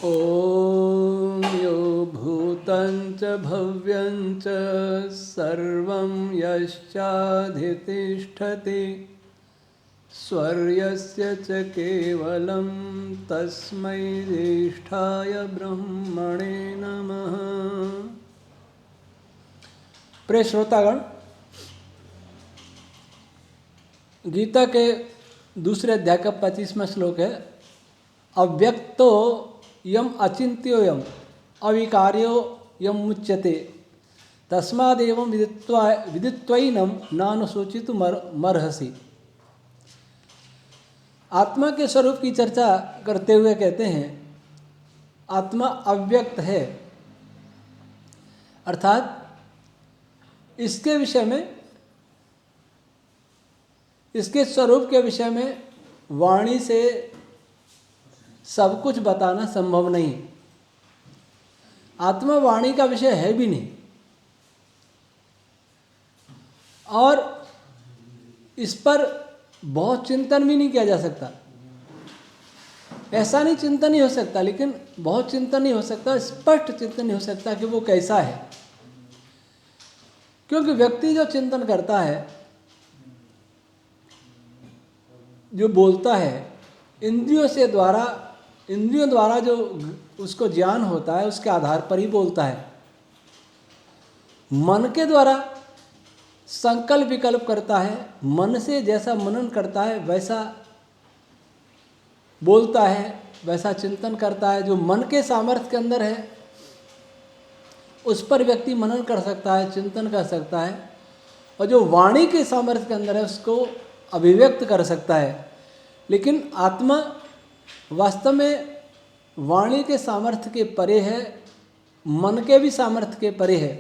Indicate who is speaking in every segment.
Speaker 1: ॐ यो भूतं च भव्यं च सर्वं यश्चाधितिष्ठति स्वर्यस्य च केवलं तस्मै ज्येष्ठाय ब्रह्मणे नमः। प्रिय श्रोतागण, गीता के दूसरे अध्याय का 25वां श्लोक है, अव्यक्तो यम अचिंत्यो यम अविकार्यो यम मुच्यते तस्मादेवं विदित्वैनं नानुशोचितुं मर्हसि। आत्मा के स्वरूप की चर्चा करते हुए कहते हैं, आत्मा अव्यक्त है, अर्थात इसके विषय में, इसके स्वरूप के विषय में वाणी से सब कुछ बताना संभव नहीं। आत्मा वाणी का विषय है भी नहीं, और इस पर बहुत चिंतन भी नहीं किया जा सकता। ऐसा नहीं चिंतन नहीं हो सकता, लेकिन बहुत चिंतन नहीं हो सकता, स्पष्ट चिंतन नहीं हो सकता कि वो कैसा है। क्योंकि व्यक्ति जो चिंतन करता है, जो बोलता है, इंद्रियों द्वारा जो उसको ज्ञान होता है, उसके आधार पर ही बोलता है। मन के द्वारा संकल्प विकल्प करता है, मन से जैसा मनन करता है वैसा बोलता है, वैसा चिंतन करता है। जो मन के सामर्थ्य के अंदर है उस पर व्यक्ति मनन कर सकता है, चिंतन कर सकता है, और जो वाणी के सामर्थ्य के अंदर है उसको अभिव्यक्त कर सकता है। लेकिन आत्मा वास्तव में वाणी के सामर्थ्य के परे है, मन के भी सामर्थ्य के परे है।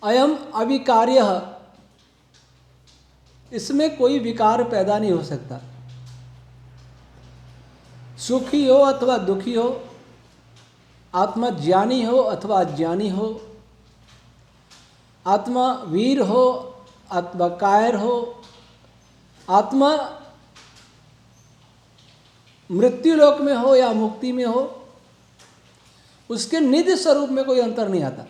Speaker 1: अयम अविकार्यः, इसमें कोई विकार पैदा नहीं हो सकता। सुखी हो अथवा दुखी हो, आत्मा ज्ञानी हो अथवा अज्ञानी हो, आत्मा वीर हो अथवा कायर हो, आत्मा मृत्यु लोक में हो या मुक्ति में हो, उसके निज स्वरूप में कोई अंतर नहीं आता।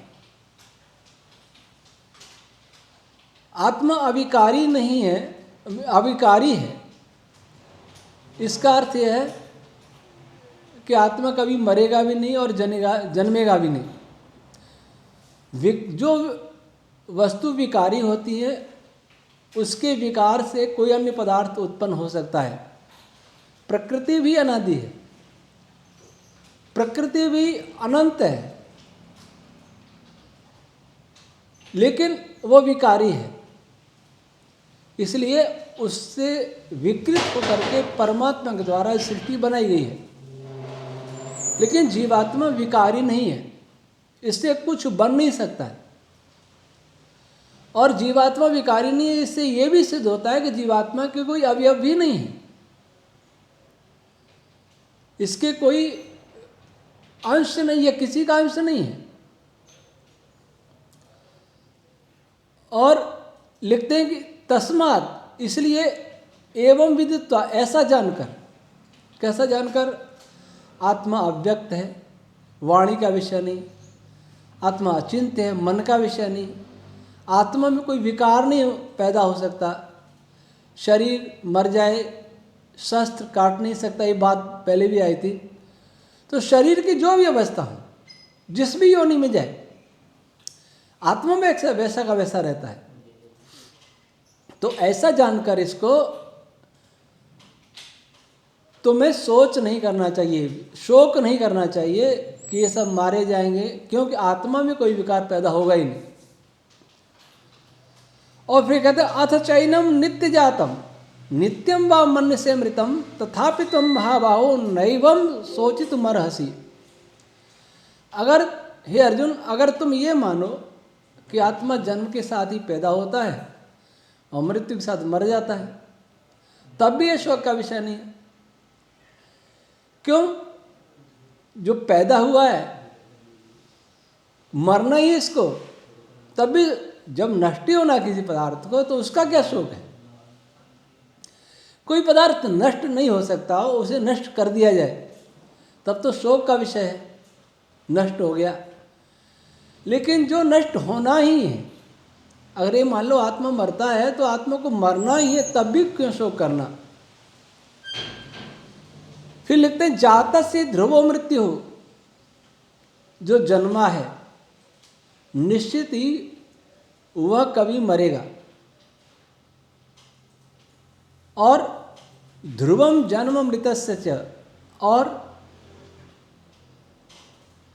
Speaker 1: आत्मा अविकारी नहीं है, अविकारी है। इसका अर्थ यह है कि आत्मा कभी मरेगा भी नहीं और जन्मेगा भी नहीं। जो वस्तु विकारी होती है उसके विकार से कोई अन्य पदार्थ उत्पन्न हो सकता है। प्रकृति भी अनादि है, प्रकृति भी अनंत है, लेकिन वो विकारी है। इसलिए उससे विकृत होकर के परमात्मा के द्वारा सृष्टि बनाई गई है। लेकिन जीवात्मा विकारी नहीं है, इससे कुछ बन नहीं सकता है। और जीवात्मा विकारी नहीं है, इससे ये भी सिद्ध होता है कि जीवात्मा के कोई अवयव भी नहीं है, इसके कोई अंश नहीं है, किसी का अंश नहीं है। और लिखते हैं कि तस्मात्, इसलिए एवं विदित्वा, ऐसा जानकर। कैसा जानकर? आत्मा अव्यक्त है, वाणी का विषय नहीं। आत्मा अचिंत्य है, मन का विषय नहीं। आत्मा में कोई विकार नहीं पैदा हो सकता। शरीर मर जाए, शस्त्र काट नहीं सकता, ये बात पहले भी आई थी। तो शरीर की जो भी अवस्था हो, जिस भी योनि में जाए, आत्मा में वैसा का वैसा रहता है। तो ऐसा जानकर इसको तुम्हें सोच नहीं करना चाहिए, शोक नहीं करना चाहिए कि ये सब मारे जाएंगे, क्योंकि आत्मा में कोई विकार पैदा होगा ही नहीं। और फिर कहते हैं, अथ चैनम नित्य जातम नित्यम वा मन्य से मृतम तथापि तुम महाबाहो नैवम शोचितुमर्हसि। अगर हे अर्जुन, अगर तुम ये मानो कि आत्मा जन्म के साथ ही पैदा होता है और मृत्यु के साथ मर जाता है, तब भी ये शोक का विषय नहीं है। क्यों? जो पैदा हुआ है मरना ही इसको, तब भी जब नष्ट होना किसी पदार्थ को, तो उसका क्या शोक है? कोई पदार्थ नष्ट नहीं हो सकता, उसे नष्ट कर दिया जाए तब तो शोक का विषय है, नष्ट हो गया। लेकिन जो नष्ट होना ही है, अगर ये मान लो आत्मा मरता है तो आत्मा को मरना ही है, तब भी क्यों शोक करना। फिर लिखते हैं जाता से ध्रुवो मृत्यु, जो जन्मा है निश्चित ही वह कभी मरेगा। और ध्रुवम जन्म मृतस्य च, और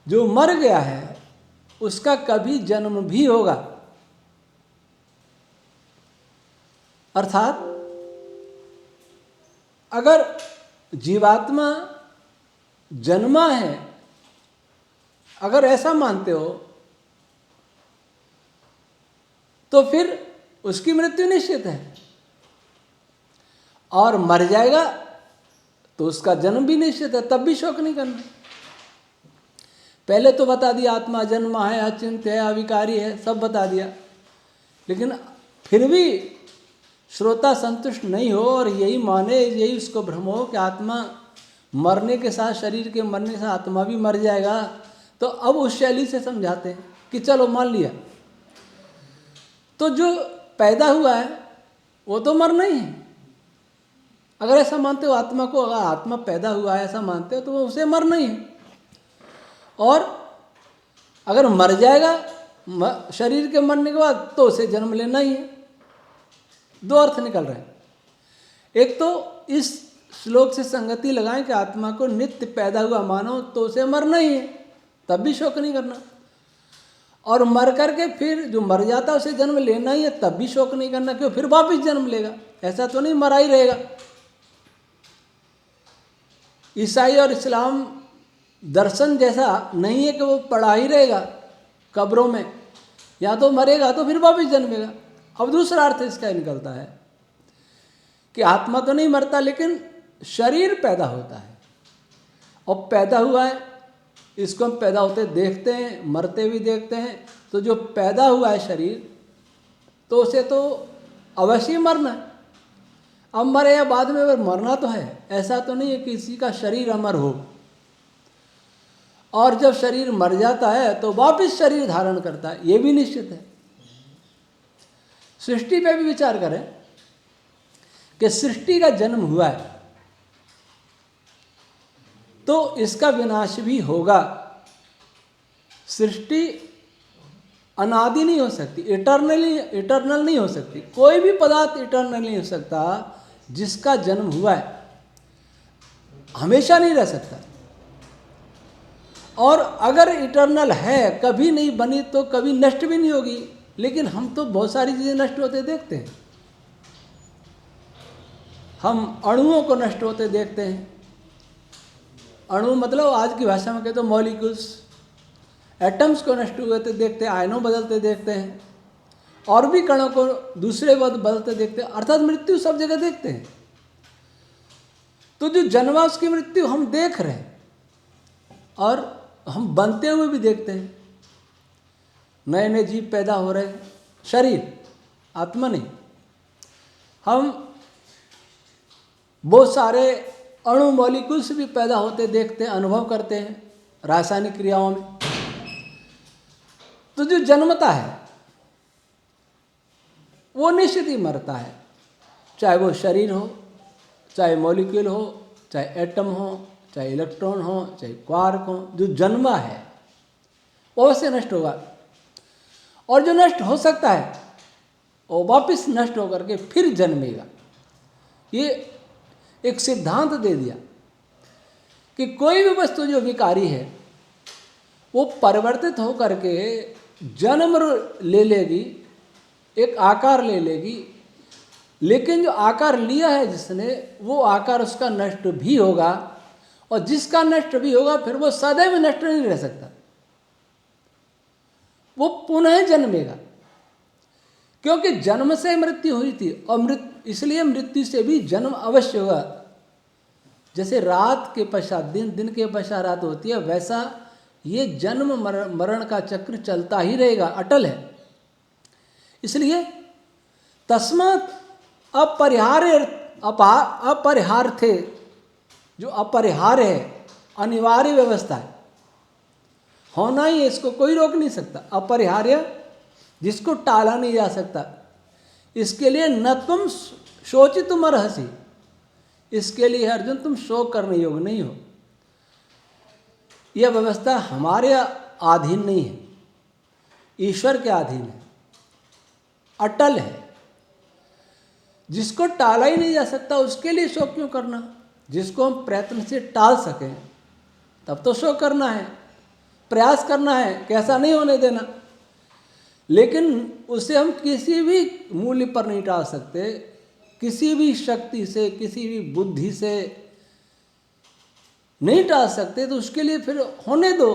Speaker 1: जो मर गया है उसका कभी जन्म भी होगा। अर्थात अगर जीवात्मा जन्मा है, अगर ऐसा मानते हो तो फिर उसकी मृत्यु निश्चित है, और मर जाएगा तो उसका जन्म भी निश्चित है, तब भी शोक नहीं करना। पहले तो बता दिया आत्मा जन्मा है, अचिंत्य है, अविकारी है, सब बता दिया। लेकिन फिर भी श्रोता संतुष्ट नहीं हो और यही माने, यही उसको भ्रम हो कि आत्मा मरने के साथ, शरीर के मरने से आत्मा भी मर जाएगा, तो अब उस शैली से समझाते हैं कि चलो मान लिया, तो जो पैदा हुआ है वो तो मरना ही है। अगर ऐसा मानते हो आत्मा को, अगर आत्मा पैदा हुआ है ऐसा मानते हो तो वो उसे मरना ही है। और अगर मर जाएगा शरीर के मरने के बाद तो उसे जन्म लेना ही है। दो अर्थ निकल रहे हैं। एक तो इस श्लोक से संगति लगाएं कि आत्मा को नित्य पैदा हुआ मानो तो उसे मरना ही है, तब भी शोक नहीं करना। और मर करके फिर जो मर जाता है उसे जन्म लेना ही है, तब भी शोक नहीं करना, क्यों फिर वापिस जन्म लेगा। ऐसा तो नहीं मरा ही रहेगा। ईसाई और इस्लाम दर्शन जैसा नहीं है कि वो पड़ा ही रहेगा कब्रों में, या तो मरेगा तो फिर वापिस जन्मेगा। अब दूसरा अर्थ इसका निकलता है कि आत्मा तो नहीं मरता लेकिन शरीर पैदा होता है, और पैदा हुआ है इसको हम पैदा होते देखते हैं, मरते भी देखते हैं। तो जो पैदा हुआ है शरीर, तो उसे तो अवश्य मरना है। अब मरे या बाद में मरना तो है, ऐसा तो नहीं है कि किसी का शरीर अमर हो। और जब शरीर मर जाता है तो वापस शरीर धारण करता है, ये भी निश्चित है। सृष्टि पे भी विचार करें कि सृष्टि का जन्म हुआ है तो इसका विनाश भी होगा। सृष्टि अनादि नहीं हो सकती, इटर्नल नहीं हो सकती। कोई भी पदार्थ इटर्नल नहीं हो सकता। जिसका जन्म हुआ है हमेशा नहीं रह सकता। और अगर इटर्नल है, कभी नहीं बनी तो कभी नष्ट भी नहीं होगी। लेकिन हम तो बहुत सारी चीज़ें नष्ट होते देखते हैं। हम अणुओं को नष्ट होते देखते हैं। अणु मतलब आज की भाषा में कहते तो मॉलिक्यूल्स, एटम्स को नष्ट होते देखते हैं, आयनों बदलते देखते हैं, और भी कणों को दूसरे बदलते देखते हैं। अर्थात मृत्यु सब जगह देखते हैं। तो जो जन्मा उसकी मृत्यु हम देख रहे हैं, और हम बनते हुए भी देखते हैं। नए नए जीव पैदा हो रहे हैं, शरीर, आत्मा नहीं। हम बहुत सारे अणु मॉलिक्यूल्स भी पैदा होते देखते हैं, अनुभव करते हैं रासायनिक क्रियाओं में। तो जो जन्मता है वो निश्चित ही मरता है, चाहे वो शरीर हो, चाहे मॉलिक्यूल हो, चाहे एटम हो, चाहे इलेक्ट्रॉन हो, चाहे क्वार्क हो। जो जन्मा है वो अवश्य नष्ट होगा। और जो नष्ट हो सकता है वो वापस नष्ट होकर के फिर जन्मेगा। ये एक सिद्धांत दे दिया कि कोई भी वस्तु जो विकारी है वो परिवर्तित होकर के जन्म ले लेगी, एक आकार ले लेगी। लेकिन जो आकार लिया है जिसने, वो आकार उसका नष्ट भी होगा। और जिसका नष्ट भी होगा फिर वो सदैव नष्ट नहीं रह सकता, वो पुनः जन्मेगा। क्योंकि जन्म से मृत्यु हुई थी, और इसलिए मृत्यु से भी जन्म अवश्य होगा। जैसे रात के पश्चात दिन, दिन के पश्चात रात होती है, वैसा ये जन्म मरण का चक्र चलता ही रहेगा, अटल है। इसलिए तस्मात् अपरिहार्य थे, जो अपरिहार्य है, अनिवार्य व्यवस्था है, होना ही है, इसको कोई रोक नहीं सकता, अपरिहार्य, जिसको टाला नहीं जा सकता। इसके लिए न तुम शोचितुम अर्हसि, इसके लिए अर्जुन तुम शोक करने योग्य नहीं हो। यह व्यवस्था हमारे अधीन नहीं है, ईश्वर के अधीन है, अटल है। जिसको टाला ही नहीं जा सकता उसके लिए शोक क्यों करना? जिसको हम प्रयत्न से टाल सकें तब तो शोक करना है, प्रयास करना है, कैसा नहीं होने देना। लेकिन उसे हम किसी भी मूल्य पर नहीं टाल सकते, किसी भी शक्ति से, किसी भी बुद्धि से नहीं टाल सकते, तो उसके लिए फिर होने दो,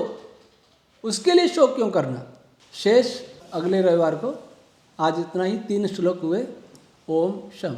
Speaker 1: उसके लिए शोक क्यों करना। शेष अगले रविवार को। आज इतना ही, 3 श्लोक हुए। ओम शम।